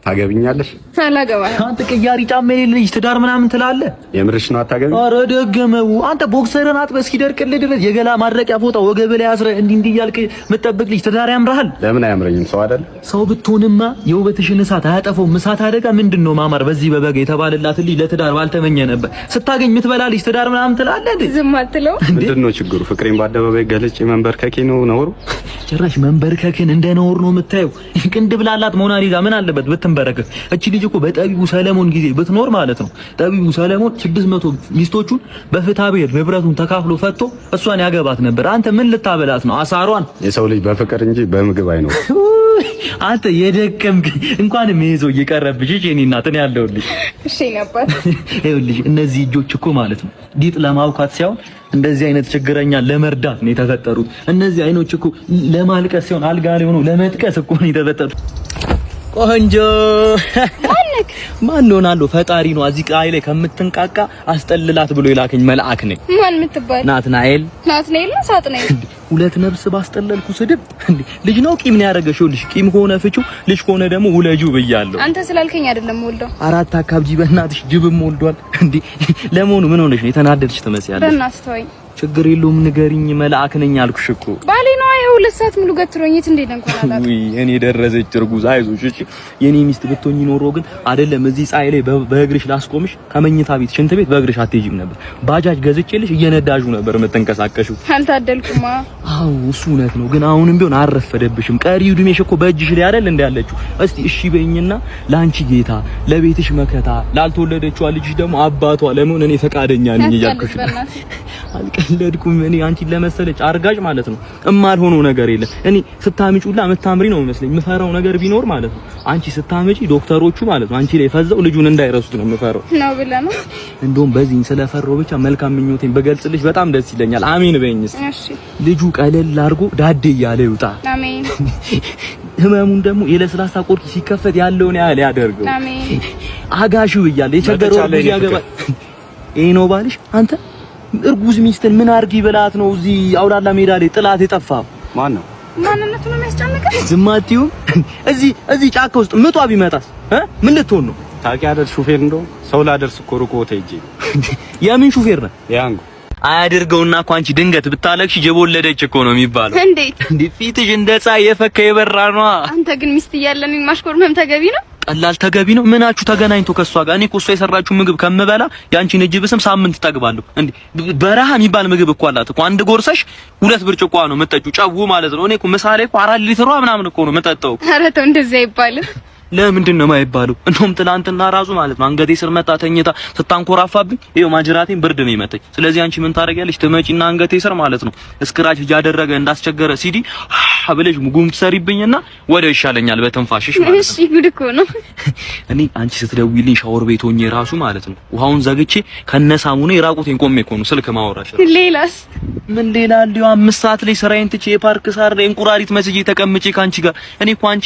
ታገቢኛለሽ? አላገባም። አንተ ቀያሪ ጫማ የሌለሽ ትዳር ምናምን ትላለህ? የምርሽ ነው? አታገቢ? ኧረ ደገመው። አንተ ቦክሰርን አጥበህ እስኪደርቅልህ ድረስ የገላ ማድረቂያ ፎጣ ወገብ ላይ አስረህ እንዲህ እያልክ የምትጠብቅ ልጅ ትዳር ያምርሃል? ለምን አያምረኝም? ሰው አይደል? ሰው ብትሆንማ የውበትሽን እሳት አያጠፋውም። እሳት አደጋ ምንድነው ማማር? በዚህ በበጋ የተባለላት ልጅ ለትዳር ባልተመኘ ነበር። ስታገኝ የምትበላ ልጅ ትዳር ምናምን ትላለህ እንዴ? ዝም አትለው። ምንድነው ችግሩ? ፍቅሬን በአደባባይ ገልጬ መንበርከኬ ነው ነውሩ? ጭራሽ መንበርከክን እንደ ነውር ነው የምታየው። ቅንድብ ላላት ሞናሊዛ ምን አለበት ብትንበረከክ? እቺ ልጅ እኮ በጠቢቡ ሰለሞን ጊዜ ብትኖር ማለት ነው። ጠቢቡ ሰለሞን 600 ሚስቶቹን በፍትሐ ብሔር ንብረቱን ተካፍሎ ፈቶ እሷን ያገባት ነበር። አንተ ምን ልታበላት ነው? አሳሯን። የሰው ልጅ በፍቅር እንጂ በምግብ አይኖር። አንተ የደከምክ እንኳን ሜዞ እየቀረብሽ እኔ እናት ነው ያለውልሽ። እሺ ነበር። ይኸውልሽ እነዚህ እጆች እኮ ማለት ነው ዲጥ ለማውካት ሳይሆን እንደዚህ አይነት ችግረኛ ለመርዳት ነው የተፈጠሩት። እነዚህ አይኖች እኮ ለማልቀስ ሳይሆን አልጋ ላይ ሆኖ ለመጥቀስ እኮ ነው የተፈጠሩት። ቆንጆ ማንክ ማን ሆናለሁ? ፈጣሪ ነው። እዚህ ቃይ ላይ ከምትንቃቃ አስጠልላት ብሎ የላከኝ መልአክ ነኝ። ማን የምትባል? ናትናኤል ነው ሳጥናኤል። ሁለት ነፍስ ባስጠለልኩ ስድብ እንዴ! ልጅ ነው ቂም ነው ያደረገሽው? ልጅ ቂም ከሆነ ፍቹ፣ ልጅ ከሆነ ደግሞ ውለጂው ብያለሁ። አንተ ስላልከኝ አይደለም ወልደው። አራት አካብጂ በእናትሽ ጅብም ወልዷል እንዴ! ለመሆኑ ምን ሆነሽ ነው? የተናደድሽ ትመስያለሽ። በእናትህ ተወኝ። ችግር የለውም ንገሪኝ። መልአክ ነኝ አልኩሽ እኮ። ባሌ ነው። ይኸው 2 ሰዓት ሙሉ ገትሮኝ የት እንደ እንኳን አላውቅም። ውይ እኔ ደረሰች እርጉዝ። አይዞሽ እሺ። የኔ ሚስት ብትሆኚ ኖሮ ግን አይደለም እዚህ ፀሐይ ላይ በእግርሽ ላስቆምሽ፣ ከመኝታ ቤት ሽንት ቤት በእግርሽ አትሄጂም ነበር። ባጃጅ ገዝቼልሽ እየነዳጁ ነበር የምትንቀሳቀሽው። አልታደልኩማ። አው እሱ እውነት ነው። ግን አሁንም ቢሆን አረፈደብሽም። ቀሪው እድሜሽ እኮ በእጅሽ ላይ አይደል እንደ ያለችው። እስቲ እሺ በይኝና ላንቺ ጌታ፣ ለቤትሽ መከታ፣ ላልተወለደችው ልጅሽ ደግሞ አባቷ ለምን እኔ ፈቃደኛ ነኝ እያልኩሽ። አልቀለድኩም። እኔ አንቺን ለመሰለች አርጋጭ ማለት ነው እማልሆነው ነገር የለም። እኔ ስታምጪውላ የምታምሪ ነው የሚመስለኝ። የምፈራው ነገር ቢኖር ማለት ነው አንቺ ስታምጪ ዶክተሮቹ ማለት ነው አንቺ ላይ ፈዘው ልጁን እንዳይረሱት ነው የምፈራው። ነው ብለህ ነው? እንደውም በዚህ ስለፈራው ብቻ መልካም ምኞቴን በገልጽልሽ በጣም ደስ ይለኛል። አሜን በይኝስ። እሺ ልጁ ቀለል አድርጎ ዳዴ እያለ ይውጣ። አሜን። ህመሙን ደግሞ የለስላሳ ቆርኪ ሲከፈት ያለውን ያህል ያደርገው። አሜን። አጋሹ እያለ የቸገረው ልጅ ያገባ። ይሄ ነው ባልሽ አንተ እርጉዝ ሚስትን ምን አርጊ በላት ነው እዚህ አውላላ ሜዳ ላይ ጥላት የጠፋው? ማን ነው? ማንነቱ ነው የሚያስጨንቀው። ዝም አትይው። እዚህ ጫካ ውስጥ ምጧ ቢመጣስ ምን ልትሆን ነው? ታውቂያለሽ ሹፌር እንደው ሰው ላደርስ እኮ ሩቆ ተይጂ። የምን ሹፌር ነው? ያንጉ አያድርገውና እኮ አንቺ ድንገት ብታለቅሽ ጀብ ወለደች እኮ ነው የሚባለው። እንዴት ፊትሽ እንደ ፀሐይ የፈካ የበራ ነው። አንተ ግን ሚስት እያለን ማሽኮርመም ተገቢ ነው? ቀላል ተገቢ ነው? ምናችሁ ተገናኝቶ ከሷ ጋር? እኔ እኮ እሷ የሰራችው ምግብ ከምበላ ያንቺን እጅ ብስም ሳምንት ጠግባለሁ። እንዴ በረሃ የሚባል ምግብ እኮ አላት እኮ። አንድ ጎርሰሽ 2 ብርጭቆ ነው የምጠጪው፣ ጨው ማለት ነው። እኔ እኮ ምሳሌ እኮ 4 ሊትሯ ምናምን እኮ ነው የምጠጣው። ኧረ ተው እንደዛ አይባልም። ለምንድን ነው የማይባለው? እንደውም ትናንትና ራሱ ማለት ነው አንገቴ ስር መጣ ተኝታ ስታንኮራፋብኝ፣ ይሄው ማጅራቴን ብርድ ነው የመታኝ። ስለዚህ አንቺ ምን ታደርጊያለሽ? ትመጪና አንገቴ ስር ማለት ነው እስክራች እያደረገ እንዳስቸገረ ሲዲ ብለሽ ሙጉም ትሰሪብኝና ወዲያው ይሻለኛል በትንፋሽሽ ማለት ነው። እሺ ጉድ እኮ ነው። እኔ አንቺ ስትደውይልኝ ሻወር ቤት ሆኜ ራሱ ማለት ነው ውሃውን ዘግቼ ከነሳሙኔ ራቁቴን ቆሜ እኮ ነው ስልክ ማውራሽ። ሌላስ ምን ሌላ አለው? 5 ሰዓት ላይ ስራዬን ትቼ የፓርክ ሳር ላይ እንቁራሪት መስዬ ተቀምጬ ካንቺ ጋር እኔ እኮ አንቺ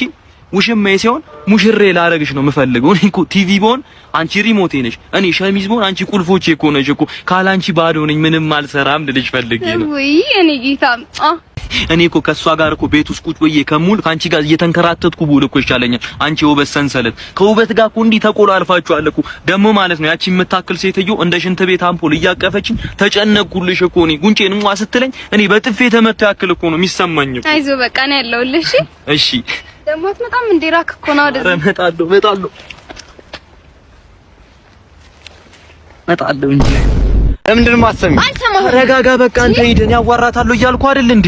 ውሽማዬ ሲሆን ሙሽሬ ላረግሽ ነው የምፈልገው። እኔ እኮ ቲቪ ቦን አንቺ ሪሞቴ ነሽ፣ እኔ ሸሚዝ ቦን አንቺ ቁልፎቼ እኮ ነሽ እኮ። ካላንቺ ባዶ ነኝ፣ ምንም አልሰራም ልልሽ ፈልጌ ነው። ወይ እኔ ጌታ እኔ እኮ ከሷ ጋር እኮ ቤት ውስጥ ቁጭ ብዬ ከሙል ካንቺ ጋር እየተንከራተትኩ ብውል እኮ ይሻለኛል። አንቺ ውበት ሰንሰለት ከውበት ጋር እኮ እንዲህ ተቆላልፋችኋል እኮ ደግሞ ማለት ነው። ያቺ የምታክል ሴትዮ እንደ ሽንት ቤት አምፖል እያቀፈችኝ ተጨነቅኩልሽ እኮ። እኔ ጉንጬን ሟ ስትለኝ እኔ በጥፌ ተመታ ያክል እኮ ነው የሚሰማኝ እኮ። አይዞህ በቃ ነው ያለውልሽ። እሺ ደግሞ አትመጣም እንዴ? ራክ እኮ ነው ወደዚህ። እመጣለሁ እንጂ ለምንድን ነው የማሰሚው? ተረጋጋ በቃ። አንተ ሂደን ያዋራታለሁ እያልኩ አይደል እንዴ?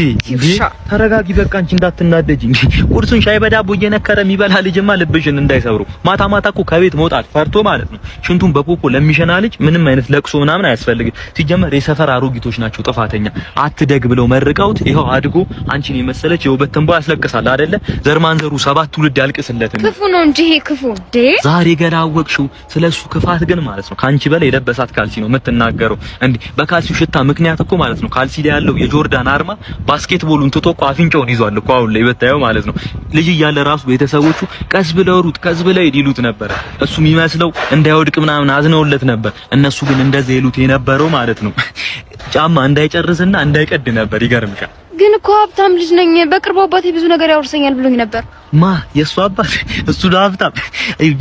ተረጋጊ በቃ አንቺ እንዳትናደጂ እንጂ። ቁርሱን ሻይ በዳቦ እየነከረ የሚበላ ልጅማ ልብሽን እንዳይሰብሩ። ማታ ማታ እኮ ከቤት መውጣት ፈርቶ ማለት ነው ሽንቱን በፖፖ ለሚሸና ልጅ ምንም አይነት ለቅሶ ምናምን አያስፈልግም። ሲጀመር የሰፈር አሮጊቶች ናቸው ጥፋተኛ። አትደግ ብለው መርቀውት ይኸው አድጎ አንቺን የመሰለች የውበት ተንቦ ያስለቅሳል አይደለ? ዘርማንዘሩ 7 ትውልድ ያልቅስለት። ክፉ ነው እንጂ ይሄ ክፉ እንዴ! ዛሬ ገና አወቅሽው ስለሱ ክፋት ግን ማለት ነው። ካንቺ በላይ የለበሳት ካልሲ ነው የምትናገረው። እንዴ በካልሲው ሽታ ምክንያት እኮ ማለት ነው ካልሲ ላይ ያለው የጆርዳን አርማ ባስኬትቦሉን ትቶ እኮ አፍንጫውን ይዟል እኮ አሁን ላይ በታየው ማለት ነው። ልጅ እያለ ራሱ ቤተሰቦቹ ቀስ ብለው ሩጥ ቀስ ብለው ይሉት ነበር። እሱ የሚመስለው እንዳይወድቅ ምናምን አዝነውለት ነበር። እነሱ ግን እንደዚህ ይሉት የነበረው ማለት ነው ጫማ እንዳይጨርስና እንዳይቀድ ነበር። ይገርምሻል። ግን እኮ ሀብታም ልጅ ነኝ። በቅርቡ አባቴ ብዙ ነገር ያወርሰኛል ብሎኝ ነበር። ማ የሱ አባት እሱ ነው ሀብታም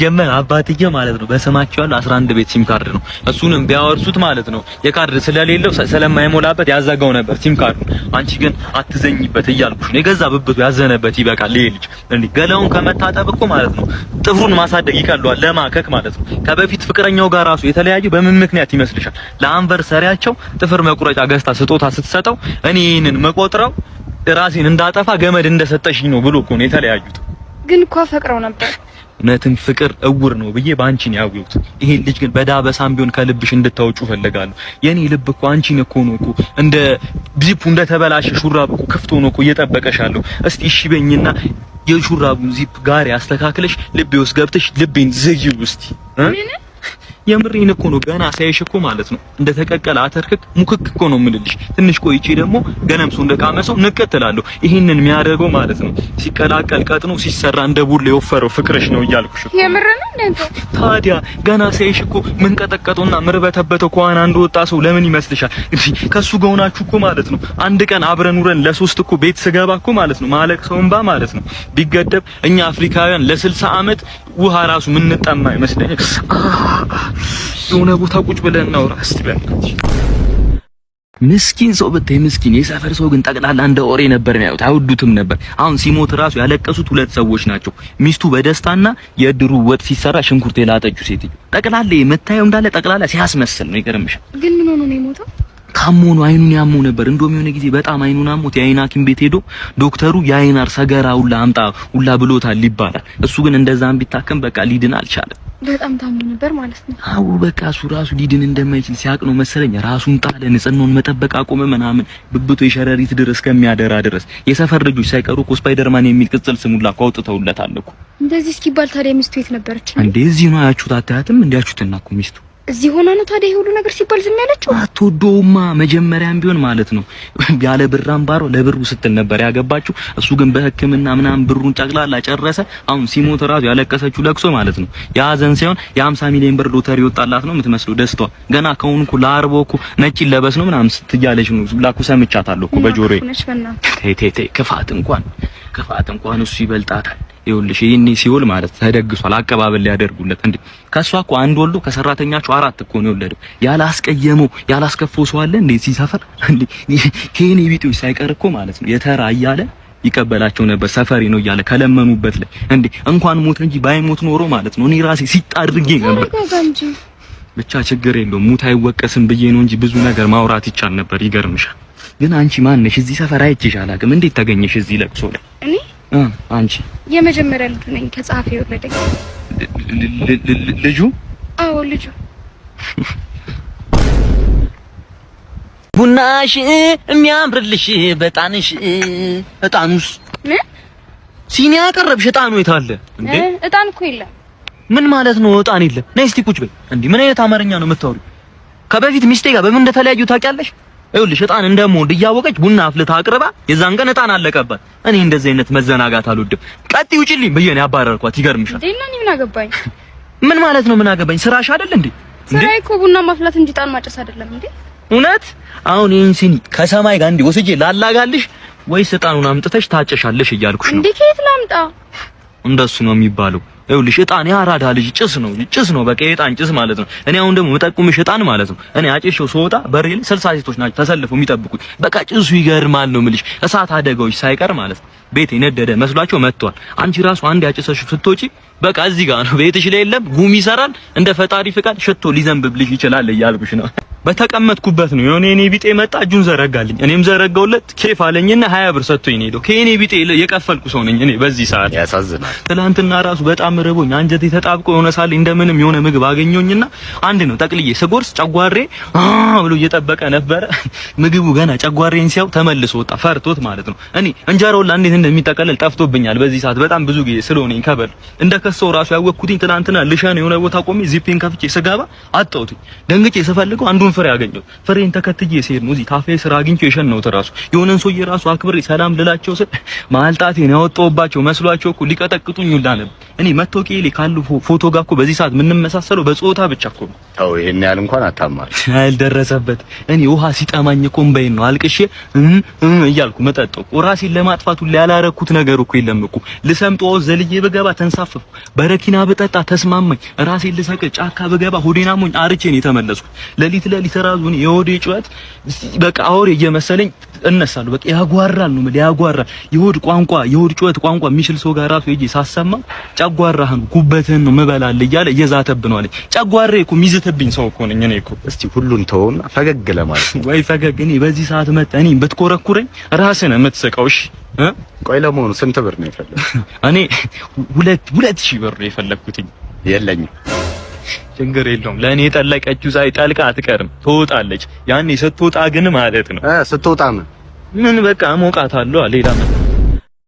ጀመር አባትዬ ማለት ነው። በስማቸው ያለው 11 ቤት ሲም ካርድ ነው። እሱንም ቢያወርሱት ማለት ነው የካርድ ስለሌለው ስለማይሞላበት ያዘጋው ነበር ሲም ካርድ። አንቺ ግን አትዘኝበት እያልኩሽ ነው። የገዛ ብብቱ ያዘነበት ይበቃል። ይሄ ልጅ እንዴ ገላውን ከመታጠብ እኮ ማለት ነው ጥፍሩን ማሳደግ ይቀለዋል ለማከክ ማለት ነው። ከበፊት ፍቅረኛው ጋር ራሱ የተለያዩ በምን ምክንያት ይመስልሻል? ለአንቨርሰሪያቸው ጥፍር መቁረጫ ገዝታ ስጦታ ስትሰጠው እኔ ይሄንን መቆጥረው ራሴን እንዳጠፋ ገመድ እንደሰጠሽኝ ነው ብሎ እኮ ነው የተለያዩት። ግን እኮ አፈቅረው ነበር። እውነትም ፍቅር እውር ነው ብዬ ባንቺን ያውዩት። ይሄን ልጅ ግን በዳበሳም ቢሆን ከልብሽ እንድታወጩ ፈልጋለሁ። የኔ ልብ እኮ አንቺን እኮ ነው እኮ እንደ ዚፑ እንደተበላሸ ሹራብ እኮ ክፍቶ ነው እኮ እየጠበቀሻለሁ። እስቲ እሺ በይኝና የሹራቡን ዚፕ ጋር ያስተካክለሽ ልቤ ውስጥ ገብተሽ ልቤን ዝጊው እስቲ። የምሬን እኮ ነው። ገና ሳይሽ እኮ ማለት ነው እንደተቀቀለ አተርክክ ሙክክ እኮ ነው የምልልሽ። ትንሽ ቆይቼ ደግሞ ገነምሱ እንደቃመሰው ንቀጥላለሁ። ይሄንን የሚያደርገው ማለት ነው ሲቀላቀል ቀጥኖ ሲሰራ እንደ ቡርሌ የወፈረው ፍቅርሽ ነው እያልኩሽ እኮ። የምሬን እንዴ? ታዲያ ገና ሳይሽ እኮ ምን ቀጠቀጠውና ምርበተበተው ከዋና እንደወጣ ሰው ለምን ይመስልሻል? ከሱ ጋር ሆናችሁ እኮ ማለት ነው አንድ ቀን አብረን ውረን ለሶስት እኮ ቤት ስገባ እኮ ማለት ነው ማለቅ ሰውንባ ማለት ነው ቢገደብ እኛ አፍሪካውያን ለ60 ዓመት ውሃ ራሱ ምን እንጠማ ይመስለኛል። የሆነ ቦታ ቁጭ ብለን እናውራ እስቲ በእናትሽ። ምስኪን ሰው ብታይ ምስኪን። የሰፈር ሰው ግን ጠቅላላ እንደ ኦሬ ነበር የሚያዩት፣ አይወዱትም ነበር። አሁን ሲሞት ራሱ ያለቀሱት 2 ሰዎች ናቸው። ሚስቱ በደስታና የእድሩ ወጥ ሲሰራ ሽንኩርት የላጠችው ሴትዮ። ጠቅላላ የምታየው እንዳለ ጠቅላላ ሲያስመስል ነው። ይገርምሻል። ግን ምን ሆኖ ነው የሞተው? ታሞ ነው። አይኑን ያመው ነበር። እንደውም የሆነ ጊዜ በጣም አይኑን አሞት የአይን ሐኪም ቤት ሄዶ ዶክተሩ የአይናር ሰገራ ሁላ አምጣ ሁላ ብሎታል ይባላል። እሱ ግን እንደዛም ቢታከም በቃ ሊድን አልቻለም። በጣም ታሞ ነበር ማለት ነው። አዎ በቃ እሱ ራሱ ሊድን እንደማይችል ሲያቅ ነው መሰለኝ ራሱን ጣለ። ንጽህናውን መጠበቅ አቆመ ምናምን ብብቱ የሸረሪት ድር እስከሚያደራ ድረስ የሰፈር ልጆች ሳይቀሩ እኮ ስፓይደርማን የሚል ቅጽል ስም ሁላ አውጥተውለታል እኮ። እንደዚህ እስኪባል ታዲያ ሚስቱ የት ነበረች? እንደዚህ ነው ያችሁት? አታያትም? እንዲያችሁትና እኮ ሚስቱ እዚህ ሆና ነው ታዲያ ይሄ ሁሉ ነገር ሲባል ዝም ያለችው? አትወደውማ መጀመሪያም ቢሆን ማለት ነው ያለ ብር አምባሮ ለብሩ ስትል ነበር ያገባችው። እሱ ግን በሕክምና ምናምን ብሩን ጠቅላላ ጨረሰ። አሁን ሲሞት ራሱ ያለቀሰችው ለቅሶ ማለት ነው የሀዘን ሳይሆን የ50 ሚሊዮን ብር ሎተሪ ወጣላት ነው የምትመስለው ደስታዋ። ገና ከሆንኩ ለአርቦ እኮ ነጭ ለበስ ነው ምናምን ስትያለሽ ነው ላኩ ሰምቻታለሁ እኮ በጆሮዬ። ተይ ክፋት እንኳን እሱ ይበልጣታል። ይኸውልሽ ይሄኔ ሲወል ማለት ተደግሷል፣ አቀባበል ሊያደርጉለት እንዴ። ከሷ እኮ አንድ ወልዶ ከሰራተኛቸው 4 እኮ ነው የወለደው። ያላስቀየመው ያላስከፈው ሰው አለ እንዴ ሲሰፈር እንዴ? ከኔ ቢጤዎች ሳይቀር እኮ ማለት ነው የተራ እያለ ይቀበላቸው ነበር። ሰፈሪ ነው እያለ ከለመኑበት ላይ እንዴ። እንኳን ሞት እንጂ ባይሞት ኖሮ ማለት ነው እኔ ራሴ ሲጣድርጌ ነበር። ብቻ ችግር የለውም ሙት አይወቀስም ብዬ ነው እንጂ ብዙ ነገር ማውራት ይቻል ነበር። ይገርምሻል። ግን አንቺ ማን ነሽ? እዚህ ሰፈር አይቼሽ አላውቅም። እንዴት ተገኘሽ እዚህ ለቅሶ ላይ? እኔ አንቺ የመጀመሪያ ልጁ ነኝ ከጸሐፊ ወረደኝ። ልጁ? አዎ ልጁ። ቡናሽ የሚያምርልሽ በጣንሽ። እጣኑስ? ሲኒ ያቀረብሽ እጣኑ የት አለ እንዴ? እጣን እኮ የለም። ምን ማለት ነው እጣን የለም? ነይ እስቲ ቁጭ በይ። እንዴ ምን አይነት አማርኛ ነው የምታወሪው? ከበፊት ሚስቴ ጋር በምን እንደተለያዩ ታውቂያለሽ? ይኸውልሽ እጣን እንደምወድ እያወቀች ቡና አፍልታ አቅርባ የዛን ቀን እጣን አለቀባት። እኔ እንደዚህ አይነት መዘናጋት አልወድም። ቀጥይ ውጪልኝ ብዬ ነው ያባረርኳት። ይገርምሻል። እንዴ እና ምን አገባኝ? ምን ማለት ነው ምን አገባኝ? ስራሽ አይደል እንዴ? ስራዬ እኮ ቡና ማፍላት እንጂ እጣን ማጨስ አይደለም እንዴ? እውነት? አሁን ይሄን ሲኒ ከሰማይ ጋር እንዴ ወስጄ ላላጋልሽ ወይስ እጣኑን አምጥተሽ ታጨሻለሽ እያልኩሽ ነው። እንዴ ከየት ላምጣ? እንደሱ ነው የሚባለው። ይኸውልሽ እጣን ያራዳ ልጅ ጭስ ነው በቃ የእጣን ጭስ ማለት ነው። እኔ አሁን ደግሞ መጠቁምሽ እጣን ማለት ነው። እኔ አጭሼው ስወጣ በሬ ላይ 60 ሴቶች ናቸው ተሰልፈው የሚጠብቁኝ። በቃ ጭሱ ይገርማል ነው የምልሽ። እሳት አደጋዎች ሳይቀር ማለት ነው ቤቴ ነደደ መስሏቸው መጥቷል። አንቺ ራሱ አንድ ያጨሰሽው ስትወጪ በቃ እዚህ ጋር ነው ቤትሽ ላይ የለም ጉም ይሰራል። እንደ ፈጣሪ ፍቃድ ሽቶ ሊዘንብብልሽ ይችላል እያልኩሽ ነው። በተቀመጥኩበት ነው የሆነ የኔ ቢጤ መጣ፣ እጁን ዘረጋልኝ። እኔም ዘረጋውለት ኬፍ አለኝና 20 ብር ሰጥቶኝ ነው ሄዶ። ከኔ ቢጤ የቀፈልኩ ሰው ነኝ እኔ በዚህ ሰዓት። ያሳዝናል። ትናንትና ራሱ በጣም ረቦኝ አንጀቴ ተጣብቆ የሆነ ሳለ እንደምንም የሆነ ምግብ አገኘሁኝና አንድ ነው ጠቅልዬ ስጎርስ ጨጓሬ ብሎ እየጠበቀ ነበረ። ምግቡ ገና ጨጓሬን ሲያው ተመልሶ ወጣ፣ ፈርቶት ማለት ነው። እኔ እንጀራው እንዴት እንደሚጠቀለል ጠፍቶብኛል በዚህ ሰዓት በጣም ብዙ ጊዜ ስለሆነኝ ከበል እንደከሰው ራሱ ያወቅኩትኝ ትናንትና ልሸን የሆነ ቦታ ቆሜ ዚፔን ከፍቼ ስገባ አጣሁትኝ። ደንግጬ ስፈልገው አንዱን ፍሬ አገኘሁ። ፍሬን ተከትዬ ሲሄድ ነው እዚህ ካፌ ስራ አግኝቼው የሸነሁት ራሱ የሆነን ሰውዬ ራሱ አክብሬ ሰላም ልላቸው ስል ማልጣቴን ያወጣሁባቸው መስሏቸው እኮ ሊቀጠቅጡኝ ሁላ ነበር። እኔ መታወቂያዬ ላይ ካሉ ፎቶ ጋር እኮ በዚህ ሰዓት የምንመሳሰለው በጾታ ብቻ እኮ ነው። ተው ይሄን ያህል እንኳን አታማር። አልደረሰበት። እኔ ውሃ ሲጠማኝ እኮ እምባዬን ነው አልቅሼ እያልኩ መጠጠው። ራሴን ለማጥፋት ሁሉ ያላረኩት ነገር እኮ የለም እኮ። ልሰምጠው ዘልዬ በገባ ተንሳፈፍኩ። በረኪና በጠጣ ተስማማኝ። ራሴን ልሰቅል ጫካ በገባ ሆዴና ሞኝ አርቼ ነው የተመለስኩት። ለሊት ራሱን የሆዴ ጩኸት በቃ አውሬ እየመሰለኝ እነሳለሁ። በቃ ያጓራል ነው ማለት ያጓራል። የሆድ ጩኸት ቋንቋ የሚችል ሰው ጋር ራሱ ሄጄ ሳሰማ ጨጓራህን ጉበትህን ነው መበላል እያለ እየዛተብህ ነው አለኝ። ጨጓራዬ እኮ የሚዝትብኝ ሰው እኮ ነኝ እኔ እኮ። እስቲ ሁሉን ተውና ፈገግ ለማለት ወይ ፈገግ። እኔ በዚህ ሰዓት መጣ እኔ ብትኮረኩረኝ ራስህ ነህ የምትስቀው። እሺ ቆይ ለመሆኑ ስንት ብር ነው የፈለግኩት? እኔ 2000 ብር ነው የፈለግኩት። የለኝም። ችግር የለውም። ለእኔ የጠለቀችው ፀሐይ ጠልቃ አትቀርም፣ ትወጣለች። ያኔ ስትወጣ ግን ማለት ነው ስትወጣ ምን በቃ ሞቃታለሁ ሌላ ምን